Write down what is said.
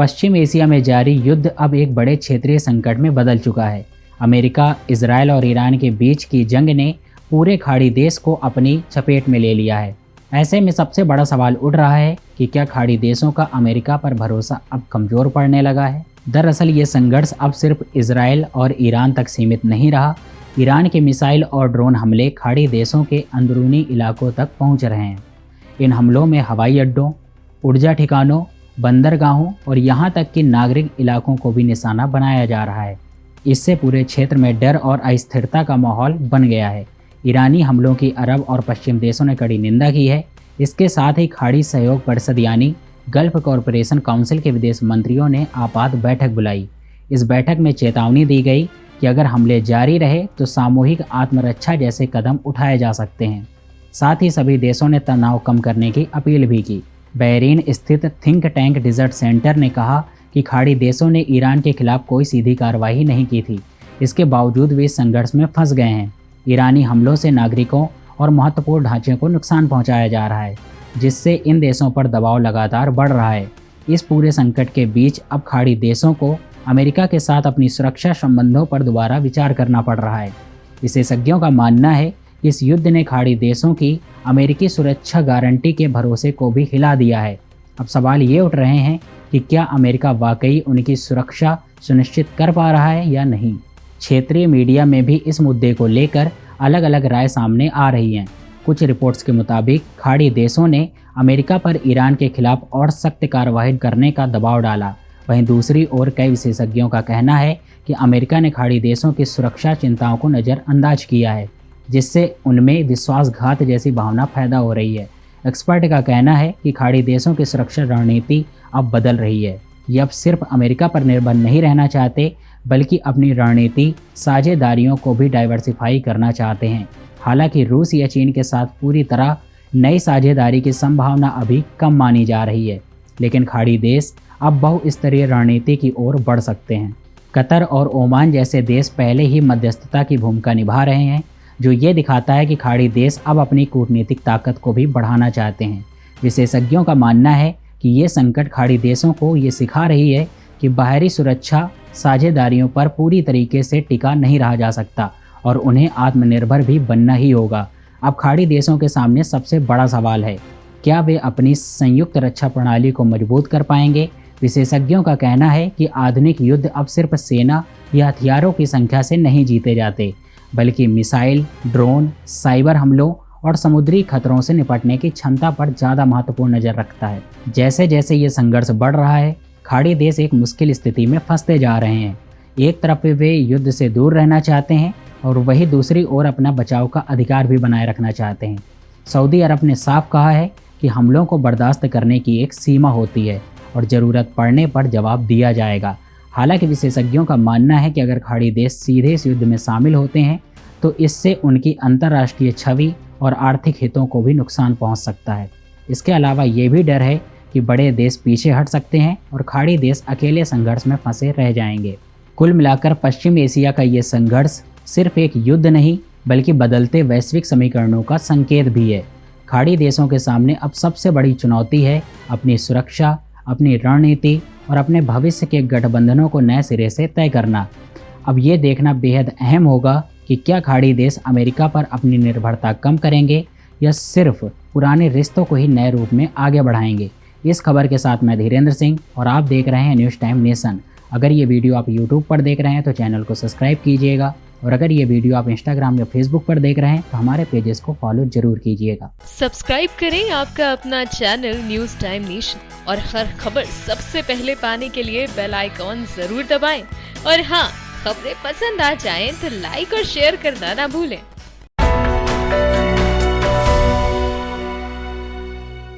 पश्चिम Asia में जारी युद्ध अब एक बड़े क्षेत्रीय संकट में बदल चुका है। अमेरिका, इजराइल और ईरान के बीच की जंग ने पूरे खाड़ी देश को अपनी चपेट में ले लिया है। ऐसे में सबसे बड़ा सवाल उठ रहा है कि क्या खाड़ी देशों का अमेरिका पर भरोसा अब कमजोर पड़ने लगा है। दरअसल ये संघर्ष अब सिर्फ इजराइल और ईरान तक सीमित नहीं रहा। ईरान के मिसाइल और ड्रोन हमले खाड़ी देशों के अंदरूनी इलाकों तक पहुंच रहे हैं। इन हमलों में हवाई अड्डों, ऊर्जा ठिकानों, बंदरगाहों और यहाँ तक कि नागरिक इलाकों को भी निशाना बनाया जा रहा है। इससे पूरे क्षेत्र में डर और अस्थिरता का माहौल बन गया है। ईरानी हमलों की अरब और पश्चिम देशों ने कड़ी निंदा की है। इसके साथ ही खाड़ी सहयोग परिषद यानी गल्फ कॉरपोरेशन काउंसिल के विदेश मंत्रियों ने आपात बैठक बुलाई। इस बैठक में चेतावनी दी गई कि अगर हमले जारी रहे तो सामूहिक आत्मरक्षा जैसे कदम उठाए जा सकते हैं। साथ ही सभी देशों ने तनाव कम करने की अपील भी की। बहरीन स्थित थिंक टैंक डिजर्ट सेंटर ने कहा कि खाड़ी देशों ने ईरान के खिलाफ कोई सीधी कार्रवाई नहीं की थी। इसके बावजूद वे संघर्ष में फंस गए हैं। ईरानी हमलों से नागरिकों और महत्वपूर्ण ढांचे को नुकसान पहुंचाया जा रहा है, जिससे इन देशों पर दबाव लगातार बढ़ रहा है। इस पूरे संकट के बीच अब खाड़ी देशों को अमेरिका के साथ अपनी सुरक्षा संबंधों पर दोबारा विचार करना पड़ रहा है। विशेषज्ञों का मानना है कि इस युद्ध ने खाड़ी देशों की अमेरिकी सुरक्षा गारंटी के भरोसे को भी हिला दिया है। अब सवाल ये उठ रहे हैं कि क्या अमेरिका वाकई उनकी सुरक्षा सुनिश्चित कर पा रहा है या नहीं। क्षेत्रीय मीडिया में भी इस मुद्दे को लेकर अलग अलग राय सामने आ रही हैं। कुछ रिपोर्ट्स के मुताबिक खाड़ी देशों ने अमेरिका पर ईरान के खिलाफ और सख्त कार्रवाई करने का दबाव डाला। वहीं दूसरी ओर कई विशेषज्ञों का कहना है कि अमेरिका ने खाड़ी देशों की सुरक्षा चिंताओं को नज़रअंदाज किया है, जिससे उनमें विश्वासघात जैसी भावना पैदा हो रही है। एक्सपर्ट का कहना है कि खाड़ी देशों की सुरक्षा रणनीति अब बदल रही है। ये अब सिर्फ अमेरिका पर निर्भर नहीं रहना चाहते, बल्कि अपनी रणनीति साझेदारियों को भी डाइवर्सिफाई करना चाहते हैं। हालांकि रूस या चीन के साथ पूरी तरह नई साझेदारी की संभावना अभी कम मानी जा रही है, लेकिन खाड़ी देश अब बहुस्तरीय रणनीति की ओर बढ़ सकते हैं। कतर और ओमान जैसे देश पहले ही मध्यस्थता की भूमिका निभा रहे हैं, जो ये दिखाता है कि खाड़ी देश अब अपनी कूटनीतिक ताकत को भी बढ़ाना चाहते हैं। विशेषज्ञों का मानना है कि ये संकट खाड़ी देशों को ये सिखा रही है कि बाहरी सुरक्षा साझेदारियों पर पूरी तरीके से टिका नहीं रहा जा सकता और उन्हें आत्मनिर्भर भी बनना ही होगा। अब खाड़ी देशों के सामने सबसे बड़ा सवाल है, क्या वे अपनी संयुक्त रक्षा प्रणाली को मजबूत कर पाएंगे। विशेषज्ञों का कहना है कि आधुनिक युद्ध अब सिर्फ सेना या हथियारों की संख्या से नहीं जीते जाते, बल्कि मिसाइल, ड्रोन, साइबर हमलों और समुद्री खतरों से निपटने की क्षमता पर ज़्यादा महत्वपूर्ण नज़र रखता है। जैसे जैसे ये संघर्ष बढ़ रहा है, खाड़ी देश एक मुश्किल स्थिति में फंसते जा रहे हैं। एक तरफ वे युद्ध से दूर रहना चाहते हैं और वहीं दूसरी ओर अपना बचाव का अधिकार भी बनाए रखना चाहते हैं। सऊदी अरब ने साफ कहा है कि हमलों को बर्दाश्त करने की एक सीमा होती है और ज़रूरत पड़ने पर जवाब दिया जाएगा। हालांकि विशेषज्ञों का मानना है कि अगर खाड़ी देश सीधे इस युद्ध में शामिल होते हैं तो इससे उनकी अंतर्राष्ट्रीय छवि और आर्थिक हितों को भी नुकसान पहुंच सकता है। इसके अलावा ये भी डर है कि बड़े देश पीछे हट सकते हैं और खाड़ी देश अकेले संघर्ष में फंसे रह जाएंगे। कुल मिलाकर पश्चिम एशिया का ये संघर्ष सिर्फ एक युद्ध नहीं, बल्कि बदलते वैश्विक समीकरणों का संकेत भी है। खाड़ी देशों के सामने अब सबसे बड़ी चुनौती है अपनी सुरक्षा, अपनी रणनीति और अपने भविष्य के गठबंधनों को नए सिरे से तय करना। अब ये देखना बेहद अहम होगा कि क्या खाड़ी देश अमेरिका पर अपनी निर्भरता कम करेंगे या सिर्फ पुराने रिश्तों को ही नए रूप में आगे बढ़ाएंगे। इस खबर के साथ मैं धीरेन्द्र सिंह और आप देख रहे हैं न्यूज़ टाइम नेशन। अगर ये वीडियो आप यूट्यूब पर देख रहे हैं तो चैनल को सब्सक्राइब कीजिएगा, और अगर ये वीडियो आप इंस्टाग्राम या फेसबुक पर देख रहे हैं तो हमारे पेजेस को फॉलो जरूर कीजिएगा। सब्सक्राइब करें आपका अपना चैनल न्यूज़ टाइम नेशन और हर खबर सबसे पहले पाने के लिए बेल आइकॉन जरूर दबाएं। और हाँ, खबरें पसंद आ जाएं तो लाइक और शेयर करना ना भूलें।